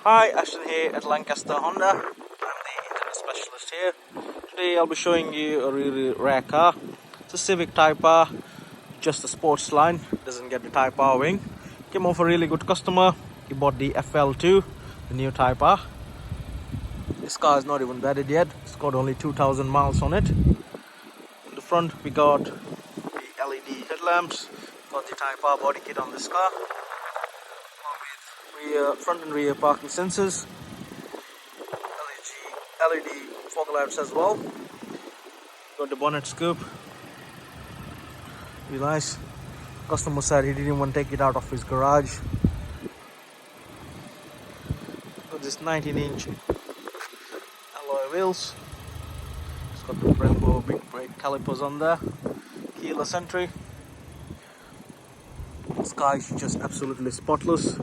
Hi, Ashton here at Lancaster Honda. I'm the internet specialist here. Today I'll be showing you a really rare car. It's a Civic Type R, just a sports line, doesn't get the Type R wing. Came off a really good customer. He bought the FL2, the new Type R. This car is not even vetted yet. It's got only 2,000 miles on it. In the front we got the LED headlamps, got the Type R body kit on this car. Front and rear parking sensors, LED fog lamps as well. Got the bonnet scoop, really nice. Customer said he didn't even take it out of his garage. Got this 19-inch alloy wheels. It's got the Brembo big brake calipers on there. Keyless entry. This car is just absolutely spotless.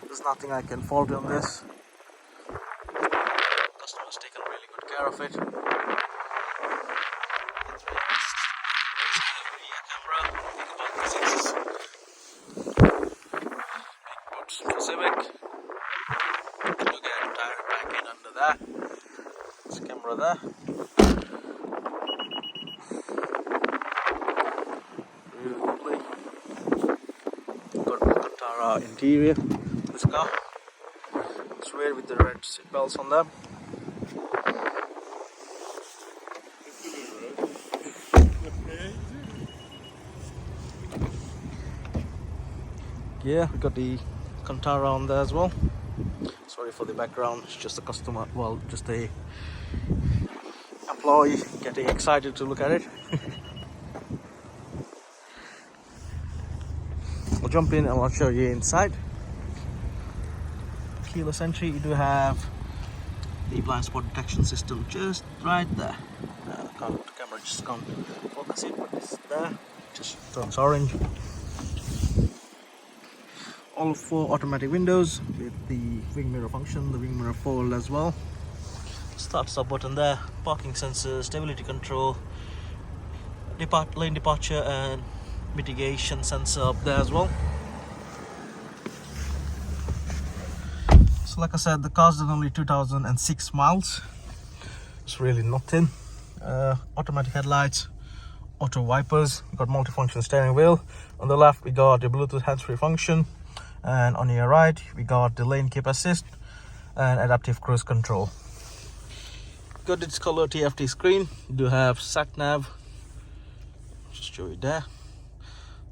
There's nothing I can fault on this. Customer's taken really good care of it. Rear camera, big parking sensors. Big boots for Civic. Look at tire packet under there. There's a camera there. Really lovely. Got Alcantara interior. This car, it's weird with the red seat belts on them. Yeah, we got the Alcantara on there as well. Sorry for the background, it's just a customer, well, just a employee getting excited to look at it. I'll jump in and I'll show you inside. Keyless entry, you do have the blind spot detection system just right there. The camera just can't focus it, but it's there, just turns orange. All 4 automatic windows with the wing mirror function, the wing mirror fold as well. Start stop button there, parking sensors, stability control, lane departure and mitigation sensor up there as well. So like I said, the car's done only 2,006 miles. It's really nothing. Automatic headlights, auto wipers, got multifunction steering wheel. On the left we got the Bluetooth hands-free function, and on your right we got the lane keep assist and adaptive cruise control. Got this color TFT screen. You do have sat nav, just show you there.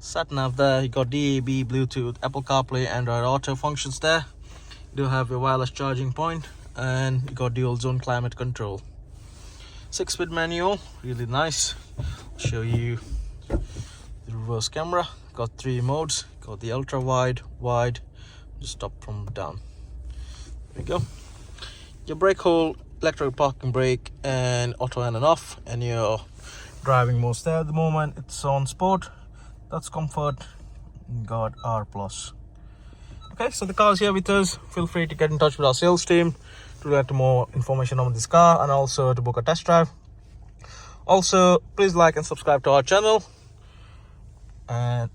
Sat nav there, you got DAB, Bluetooth, Apple CarPlay, Android Auto functions there. You do have a wireless charging point, and you got dual zone climate control. 6-speed manual, really nice. I'll show you the reverse camera. Got 3 modes. Got the ultra wide, just up from down. There we go. Your brake hold, electric parking brake, and auto on and off. And your driving mode there at the moment, it's on sport. That's comfort. Got R+. Okay, so the car's here with us. Feel free to get in touch with our sales team to get more information on this car and also to book a test drive. Also, please like and subscribe to our channel,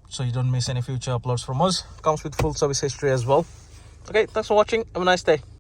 so you don't miss any future uploads from us. Comes with full service history as well. Okay, thanks for watching. Have a nice day.